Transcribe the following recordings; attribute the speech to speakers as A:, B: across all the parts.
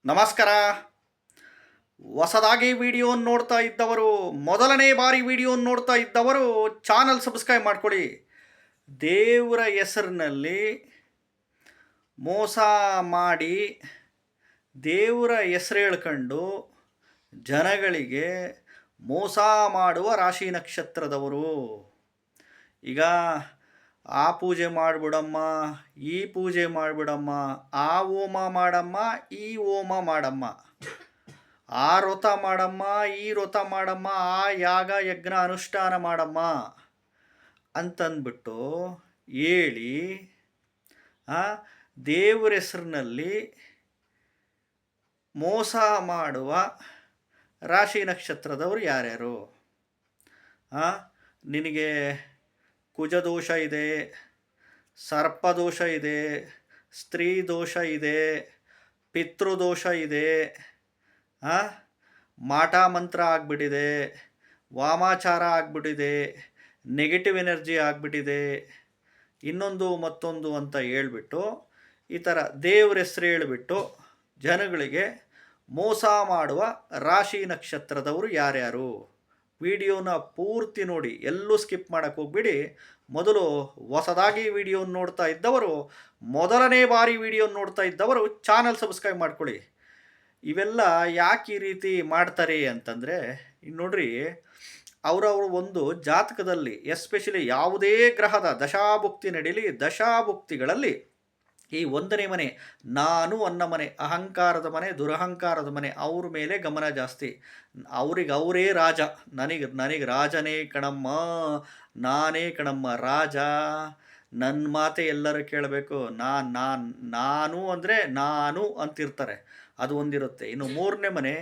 A: ನಮಸ್ಕಾರ. ಹೊಸದಾಗಿ ವಿಡಿಯೋವನ್ನು ನೋಡ್ತಾ ಇದ್ದವರು, ಮೊದಲನೇ ಬಾರಿ ವಿಡಿಯೋವನ್ನು ನೋಡ್ತಾ ಇದ್ದವರು ಚಾನಲ್ ಸಬ್ಸ್ಕ್ರೈಬ್ ಮಾಡ್ಕೊಳ್ಳಿ. ದೇವರ ಹೆಸರಿನಲ್ಲಿ ಮೋಸ ಮಾಡಿ ದೇವರ ಹೆಸರು ಹೇಳ್ಕೊಂಡು ಜನಗಳಿಗೆ ಮೋಸ ಮಾಡುವ ರಾಶಿ ನಕ್ಷತ್ರದವರು. ಈಗ ಆ ಪೂಜೆ ಮಾಡಿಬಿಡಮ್ಮ, ಈ ಪೂಜೆ ಮಾಡಿಬಿಡಮ್ಮ, ಆ ಹೋಮ ಮಾಡಮ್ಮ, ಈ ಹೋಮ ಮಾಡಮ್ಮ, ಆ ವ್ರತ ಮಾಡಮ್ಮ, ಈ ವ್ರತ ಮಾಡಮ್ಮ, ಆ ಯಾಗ ಯಜ್ಞ ಅನುಷ್ಠಾನ ಮಾಡಮ್ಮ ಅಂತಂದ್ಬಿಟ್ಟು ಹೇಳಿ ದೇವರ ಹೆಸರಿನಲ್ಲಿ ಮೋಸ ಮಾಡುವ ರಾಶಿ ನಕ್ಷತ್ರದವರು ಯಾರ್ಯಾರು? ನಿನಗೆ ಕುಜದೋಷ ಇದೆ, ಸರ್ಪದೋಷ ಇದೆ, ಸ್ತ್ರೀ ದೋಷ ಇದೆ, ಪಿತೃದೋಷ ಇದೆ, ಮಾಟ ಮಂತ್ರ ಆಗಿಬಿಟ್ಟಿದೆ, ವಾಮಾಚಾರ ಆಗಿಬಿಟ್ಟಿದೆ, ನೆಗೆಟಿವ್ ಎನರ್ಜಿ ಆಗಿಬಿಟ್ಟಿದೆ, ಇನ್ನೊಂದು ಮತ್ತೊಂದು ಅಂತ ಹೇಳ್ಬಿಟ್ಟು ಈ ಥರ ದೇವ್ರ ಹೆಸರು ಹೇಳಿಬಿಟ್ಟು ಜನಗಳಿಗೆ ಮೋಸ ಮಾಡುವ ರಾಶಿ ನಕ್ಷತ್ರದವರು ಯಾರ್ಯಾರು? ವಿಡಿಯೋನ ಪೂರ್ತಿ ನೋಡಿ, ಎಲ್ಲೂ ಸ್ಕಿಪ್ ಮಾಡೋಕ್ಕೆ ಹೋಗ್ಬಿಡಿ. ಮೊದಲು ಹೊಸದಾಗಿ ವಿಡಿಯೋನ ನೋಡ್ತಾ ಇದ್ದವರು, ಮೊದಲನೇ ಬಾರಿ ವಿಡಿಯೋನ ನೋಡ್ತಾ ಇದ್ದವರು ಚಾನಲ್ ಸಬ್ಸ್ಕ್ರೈಬ್ ಮಾಡ್ಕೊಳ್ಳಿ. ಇವೆಲ್ಲ ಯಾಕೆ ಈ ರೀತಿ ಮಾಡ್ತಾರೆ ಅಂತಂದರೆ, ನೋಡ್ರಿ, ಅವರವರು ಒಂದು ಜಾತಕದಲ್ಲಿ ಎಸ್ಪೆಷಲಿ ಯಾವುದೇ ಗ್ರಹದ ದಶಾಭುಕ್ತಿ ನಡೀಲಿ, ದಶಾಭುಕ್ತಿಗಳಲ್ಲಿ ಈ 1ನೇ ಮನೆ ನಾನು ಅನ್ನ ಮನೆ, ಅಹಂಕಾರದ ಮನೆ, ದುರಹಂಕಾರದ ಮನೆ, ಅವ್ರ ಮೇಲೆ ಗಮನ ಜಾಸ್ತಿ. ಅವರೇ ರಾಜ. ನನಗೆ ರಾಜನೇ ಕಣಮ್ಮ, ನಾನೇ ಕಣಮ್ಮ ರಾಜ, ನನ್ನ ಮಾತೆ ಎಲ್ಲರೂ ಕೇಳಬೇಕು, ನಾನು ಅಂದರೆ ನಾನು ಅಂತಿರ್ತಾರೆ. ಅದು ಒಂದಿರುತ್ತೆ. ಇನ್ನು 3ನೇ ಮನೆ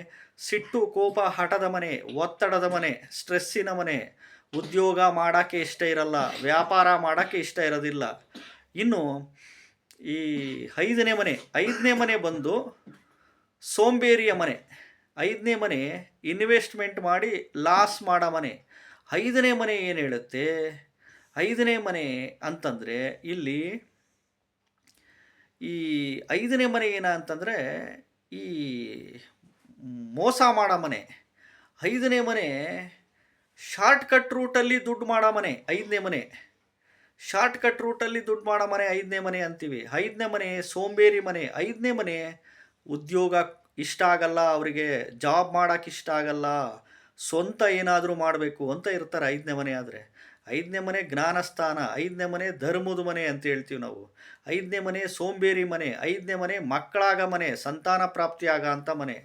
A: ಸಿಟ್ಟು, ಕೋಪ, ಹಠದ ಮನೆ, ಒತ್ತಡದ ಮನೆ, ಸ್ಟ್ರೆಸ್ಸಿನ ಮನೆ, ಉದ್ಯೋಗ ಮಾಡೋಕ್ಕೆ ಇಷ್ಟ ಇರಲ್ಲ, ವ್ಯಾಪಾರ ಮಾಡೋಕ್ಕೆ ಇಷ್ಟ ಇರೋದಿಲ್ಲ. ಇನ್ನು ಈ 5ನೇ ಮನೆ ಬಂದು ಸೋಂಬೇರಿಯ ಮನೆ. 5ನೇ ಮನೆ ಇನ್ವೆಸ್ಟ್ಮೆಂಟ್ ಮಾಡಿ ಲಾಸ್ ಮಾಡೋ ಮನೆ. 5ನೇ ಮನೆ ಏನು ಹೇಳುತ್ತೆ? 5ನೇ ಮನೆ ಅಂತಂದರೆ ಇಲ್ಲಿ ಈ 5ನೇ ಮನೆ ಅಂತಂದರೆ ಈ ಮೋಸ ಮಾಡೋ ಮನೆ. 5ನೇ ಮನೆ ಶಾರ್ಟ್ಕಟ್ ರೂಟಲ್ಲಿ ದುಡ್ಡು ಮಾಡೋ ಮನೆ. 5ನೇ ಮನೆ ಶಾರ್ಟ್ಕಟ್ ರೂಟಲ್ಲಿ ದುಡ್ಡು ಮಾಡೋ ಮನೆ 5ನೇ ಮನೆ ಅಂತೀವಿ. 5ನೇ ಮನೆ ಸೋಂಬೇರಿ ಮನೆ. 5ನೇ ಮನೆ ಉದ್ಯೋಗ ಇಷ್ಟ ಆಗಲ್ಲ ಅವರಿಗೆ, ಜಾಬ್ ಮಾಡೋಕ್ಕೆ ಇಷ್ಟ ಆಗಲ್ಲ, ಸ್ವಂತ ಏನಾದರೂ ಮಾಡಬೇಕು ಅಂತ ಇರ್ತಾರೆ 5ನೇ ಮನೆ ಆದರೆ. 5ನೇ ಮನೆ ಜ್ಞಾನಸ್ಥಾನ, 5ನೇ ಮನೆ ಧರ್ಮದ ಮನೆ ಅಂತ ಹೇಳ್ತೀವಿ ನಾವು. 5ನೇ ಮನೆ ಸೋಂಬೇರಿ ಮನೆ, 5ನೇ ಮನೆ ಮಕ್ಕಳಾಗ ಮನೆ, ಸಂತಾನ ಪ್ರಾಪ್ತಿಯಾಗ ಅಂತ ಮನೆ.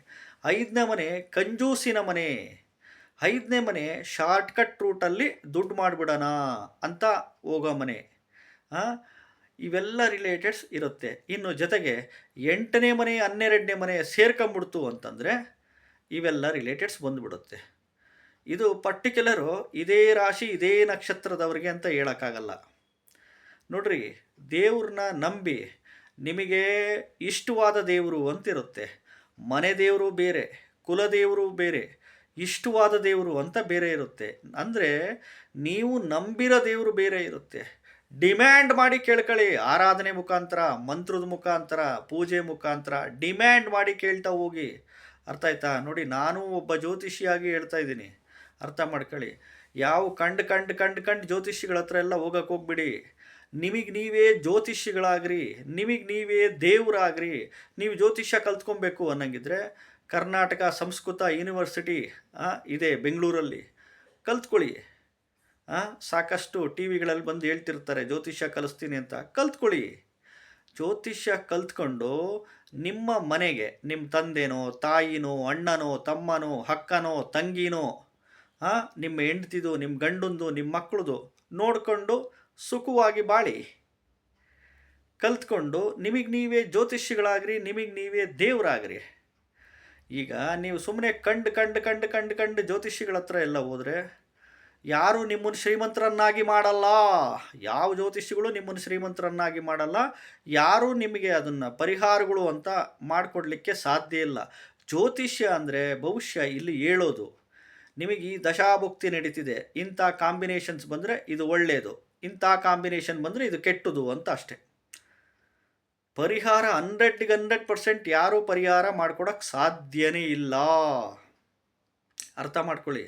A: 5ನೇ ಮನೆ ಕಂಜೂಸಿನ ಮನೆ. 5ನೇ ಮನೆ ಶಾರ್ಟ್ಕಟ್ ರೂಟಲ್ಲಿ ದುಡ್ಡು ಮಾಡಿಬಿಡೋಣ ಅಂತ ಹೋಗೋ ಮನೆ. ಇವೆಲ್ಲ ರಿಲೇಟೆಡ್ಸ್ ಇರುತ್ತೆ. ಇನ್ನು ಜೊತೆಗೆ 8ನೇ ಮನೆ 12ನೇ ಮನೆ ಸೇರ್ಕೊಂಬಿಡ್ತು ಅಂತಂದರೆ ಇವೆಲ್ಲ ರಿಲೇಟೆಡ್ಸ್ ಬಂದುಬಿಡುತ್ತೆ. ಇದು ಪರ್ಟಿಕ್ಯುಲರು ಇದೇ ರಾಶಿ ಇದೇ ನಕ್ಷತ್ರದವ್ರಿಗೆ ಅಂತ ಹೇಳೋಕ್ಕಾಗಲ್ಲ. ನೋಡ್ರಿ, ದೇವ್ರನ್ನ ನಂಬಿ ನಿಮಗೆ ಇಷ್ಟವಾದ ದೇವರು ಅಂತಿರುತ್ತೆ. ಮನೆ ದೇವರು ಬೇರೆ, ಕುಲದೇವರು ಬೇರೆ, ಇಷ್ಟವಾದ ದೇವರು ಅಂತ ಬೇರೆ ಇರುತ್ತೆ. ಅಂದರೆ ನೀವು ನಂಬಿರೋ ದೇವರು ಬೇರೆ ಇರುತ್ತೆ. ಡಿಮ್ಯಾಂಡ್ ಮಾಡಿ ಕೇಳ್ಕೊಳ್ಳಿ. ಆರಾಧನೆ ಮುಖಾಂತರ, ಮಂತ್ರದ ಮುಖಾಂತರ, ಪೂಜೆ ಮುಖಾಂತರ ಡಿಮ್ಯಾಂಡ್ ಮಾಡಿ ಕೇಳ್ತಾ ಹೋಗಿ. ಅರ್ಥ ಆಯ್ತಾ? ನೋಡಿ, ನಾನು ಒಬ್ಬ ಜ್ಯೋತಿಷಿಯಾಗಿ ಹೇಳ್ತಾ ಇದ್ದೀನಿ, ಅರ್ಥ ಮಾಡ್ಕೊಳ್ಳಿ. ಯಾವ ಕಂಡು ಜ್ಯೋತಿಷಿಗಳ ಹತ್ರ ಎಲ್ಲ ಹೋಗಕ್ಕೆ ಹೋಗ್ಬಿಡಿ. ನಿಮಗೆ ನೀವೇ ಜ್ಯೋತಿಷಿಗಳಾಗ್ರಿ, ನಿಮಗೆ ನೀವೇ ದೇವರಾಗ್ರಿ. ನೀವು ಜ್ಯೋತಿಷ್ಯ ಕಲ್ತ್ಕೊಬೇಕು ಅನ್ನಂಗಿದ್ರೆ ಕರ್ನಾಟಕ ಸಂಸ್ಕೃತ ಯೂನಿವರ್ಸಿಟಿ ಇದೆ ಬೆಂಗಳೂರಲ್ಲಿ, ಕಲ್ತ್ಕೊಳ್ಳಿ. ಸಾಕಷ್ಟು ಟಿ ವಿಗಳಲ್ಲಿ ಬಂದು ಹೇಳ್ತಿರ್ತಾರೆ ಜ್ಯೋತಿಷ್ಯ ಕಲಿಸ್ತೀನಿ ಅಂತ. ಕಲ್ತ್ಕೊಳ್ಳಿ. ಜ್ಯೋತಿಷ್ಯ ಕಲ್ತ್ಕೊಂಡು ನಿಮ್ಮ ಮನೆಗೆ ನಿಮ್ಮ ತಂದೆನೋ, ತಾಯಿನೋ, ಅಣ್ಣನೋ, ತಮ್ಮನೋ, ಅಕ್ಕನೋ, ತಂಗಿನೋ, ನಿಮ್ಮ ಹೆಂಡ್ತಿದು, ನಿಮ್ಮ ಗಂಡಂದು, ನಿಮ್ಮ ಮಕ್ಕಳದು ನೋಡಿಕೊಂಡು ಸುಖವಾಗಿ ಬಾಳಿ. ಕಲ್ತ್ಕೊಂಡು ನಿಮಗೆ ನೀವೇ ಜ್ಯೋತಿಷಿಗಳಾಗ್ರಿ, ನಿಮಗೆ ನೀವೇ ದೇವರಾಗ್ರಿ. ಈಗ ನೀವು ಸುಮ್ಮನೆ ಕಂಡು ಜ್ಯೋತಿಷಿಗಳ ಹತ್ರ ಎಲ್ಲ ಹೋದರೆ ಯಾರು ನಿಮ್ಮನ್ನು ಶ್ರೀಮಂತರನ್ನಾಗಿ ಮಾಡಲ್ಲ. ಯಾವ ಜ್ಯೋತಿಷಿಗಳು ನಿಮ್ಮನ್ನು ಶ್ರೀಮಂತರನ್ನಾಗಿ ಮಾಡಲ್ಲ. ಯಾರೂ ನಿಮಗೆ ಅದನ್ನು ಪರಿಹಾರಗಳು ಅಂತ ಮಾಡಿಕೊಡ್ಲಿಕ್ಕೆ ಸಾಧ್ಯ ಇಲ್ಲ. ಜ್ಯೋತಿಷ್ಯ ಅಂದರೆ ಭವಿಷ್ಯ ಇಲ್ಲಿ ಹೇಳೋದು. ನಿಮಗೆ ಈ ದಶಾಭುಕ್ತಿ ನಡೀತಿದೆ, ಇಂಥ ಕಾಂಬಿನೇಷನ್ಸ್ ಬಂದರೆ ಇದು ಒಳ್ಳೆಯದು, ಇಂಥ ಕಾಂಬಿನೇಷನ್ ಬಂದರೆ ಇದು ಕೆಟ್ಟದು ಅಂತ ಅಷ್ಟೆ. ಪರಿಹಾರ 100% ಯಾರೂ ಪರಿಹಾರ ಮಾಡ್ಕೊಡೋಕ್ಕೆ ಸಾಧ್ಯನೇ ಇಲ್ಲ. ಅರ್ಥ ಮಾಡ್ಕೊಳ್ಳಿ.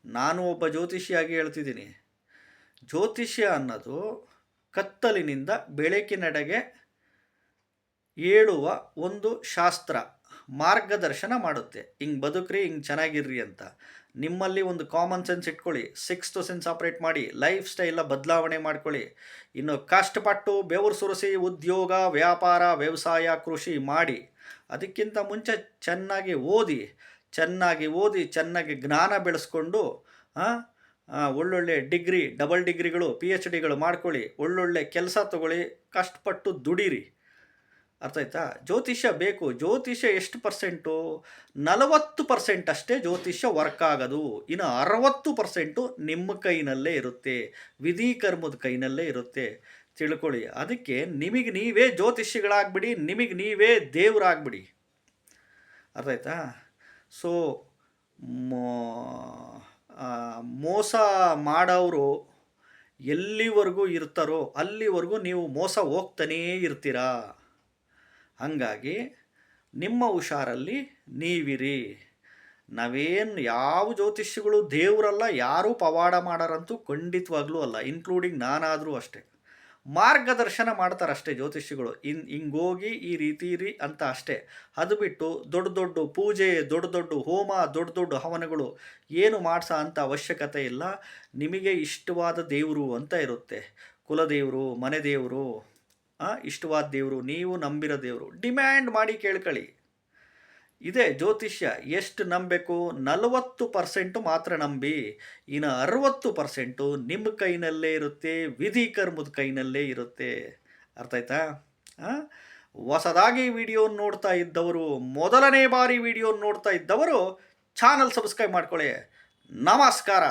A: ನಾನು ಒಬ್ಬ ಜ್ಯೋತಿಷಿಯಾಗಿ ಹೇಳ್ತಿದ್ದೀನಿ, ಜ್ಯೋತಿಷ್ಯ ಅನ್ನೋದು ಕತ್ತಲಿನಿಂದ ಬೆಳಕಿನೆಡೆಗೆ ಏಳುವ ಒಂದು ಶಾಸ್ತ್ರ, ಮಾರ್ಗದರ್ಶನ ಮಾಡುತ್ತೆ. ಹಿಂಗೆ ಬದುಕ್ರಿ, ಹಿಂಗೆ ಚೆನ್ನಾಗಿರ್ರಿ ಅಂತ. ನಿಮ್ಮಲ್ಲಿ ಒಂದು ಕಾಮನ್ ಸೆನ್ಸ್ ಇಟ್ಕೊಳ್ಳಿ, ಸಿಕ್ಸ್ತ್ ಸೆನ್ಸ್ ಆಪ್ರೇಟ್ ಮಾಡಿ, ಲೈಫ್ ಸ್ಟೈಲ ಬದಲಾವಣೆ ಮಾಡ್ಕೊಳ್ಳಿ. ಇನ್ನು ಕಷ್ಟಪಟ್ಟು ಬೆವರು ಸುರಿಸಿ ಉದ್ಯೋಗ, ವ್ಯಾಪಾರ, ವ್ಯವಸಾಯ, ಕೃಷಿ ಮಾಡಿ, ಅದಕ್ಕಿಂತ ಮುಂಚೆ ಚೆನ್ನಾಗಿ ಓದಿ, ಚೆನ್ನಾಗಿ ಜ್ಞಾನ ಬೆಳೆಸ್ಕೊಂಡು ಒಳ್ಳೊಳ್ಳೆ ಡಿಗ್ರಿ, ಡಬಲ್ ಡಿಗ್ರಿಗಳು, PhDಗಳು ಮಾಡ್ಕೊಳ್ಳಿ, ಒಳ್ಳೊಳ್ಳೆ ಕೆಲಸ ತಗೊಳ್ಳಿ, ಕಷ್ಟಪಟ್ಟು ದುಡೀರಿ. ಅರ್ಥ ಆಯ್ತಾ? ಜ್ಯೋತಿಷ್ಯ ಬೇಕು. ಜ್ಯೋತಿಷ್ಯ ಎಷ್ಟು ಪರ್ಸೆಂಟು? 40% ಅಷ್ಟೇ ಜ್ಯೋತಿಷ್ಯ ವರ್ಕ್ ಆಗೋದು. ಇನ್ನು 60% ನಿಮ್ಮ ಕೈನಲ್ಲೇ ಇರುತ್ತೆ, ವಿಧಿ ಕರ್ಮದ ಕೈನಲ್ಲೇ ಇರುತ್ತೆ. ತಿಳ್ಕೊಳ್ಳಿ. ಅದಕ್ಕೆ ನಿಮಗೆ ನೀವೇ ಜ್ಯೋತಿಷಿಗಳಾಗ್ಬಿಡಿ, ನಿಮಗೆ ನೀವೇ ದೇವರಾಗ್ಬಿಡಿ. ಅರ್ಥ ಆಯ್ತಾ? ಸೊ ಮೋಸ ಮಾಡೋರು ಎಲ್ಲಿವರೆಗೂ ಇರ್ತಾರೋ ಅಲ್ಲಿವರೆಗೂ ನೀವು ಮೋಸ ಹೋಗ್ತಾನೇ ಇರ್ತೀರಾ. ಹಾಗಾಗಿ ನಿಮ್ಮ ಹುಷಾರಲ್ಲಿ ನೀವಿರಿ. ನಾವೇನು ಯಾವ ಜ್ಯೋತಿಷಿಗಳು ದೇವರಲ್ಲ, ಯಾರೂ ಪವಾಡ ಮಾಡೋರಂತೂ ಖಂಡಿತವಾಗ್ಲೂ ಅಲ್ಲ, ಇನ್ಕ್ಲೂಡಿಂಗ್ ನಾನಾದರೂ ಅಷ್ಟೇ. ಮಾರ್ಗದರ್ಶನ ಮಾಡ್ತಾರಷ್ಟೇ ಜ್ಯೋತಿಷಿಗಳು, ಹಿಂಗೋಗಿ ಈ ರೀತಿ ಇರಿ ಅಂತ ಅಷ್ಟೇ. ಅದು ಬಿಟ್ಟು ದೊಡ್ಡ ದೊಡ್ಡ ಪೂಜೆ, ದೊಡ್ಡ ದೊಡ್ಡ ಹೋಮ, ದೊಡ್ಡ ದೊಡ್ಡ ಹವನಗಳು ಏನು ಮಾಡಿಸೋ ಅಂಥ ಅವಶ್ಯಕತೆ ಇಲ್ಲ. ನಿಮಗೆ ಇಷ್ಟವಾದ ದೇವರು ಅಂತ ಇರುತ್ತೆ, ಕುಲದೇವರು, ಮನೆ ದೇವರು, ಇಷ್ಟವಾದ ದೇವರು, ನೀವು ನಂಬಿರೋ ದೇವರು, ಡಿಮ್ಯಾಂಡ್ ಮಾಡಿ ಕೇಳ್ಕೊಳ್ಳಿ. ಇದೇ ಜ್ಯೋತಿಷ್ಯ. ಎಷ್ಟು ನಂಬಬೇಕು? 40% ಮಾತ್ರ ನಂಬಿ, ಇನ್ನು 60% ನಿಮ್ಮ ಕೈನಲ್ಲೇ ಇರುತ್ತೆ, ವಿಧಿ ಕರ್ಮದ ಕೈನಲ್ಲೇ ಇರುತ್ತೆ. ಅರ್ಥ ಆಯ್ತಾ? ಹೊಸದಾಗಿ ವಿಡಿಯೋ ನೋಡ್ತಾ ಇದ್ದವರು, ಮೊದಲನೇ ಬಾರಿ ವಿಡಿಯೋ ನೋಡ್ತಾ ಇದ್ದವರು ಚಾನಲ್ ಸಬ್ಸ್ಕ್ರೈಬ್ ಮಾಡ್ಕೊಳ್ಳಿ. ನಮಸ್ಕಾರ.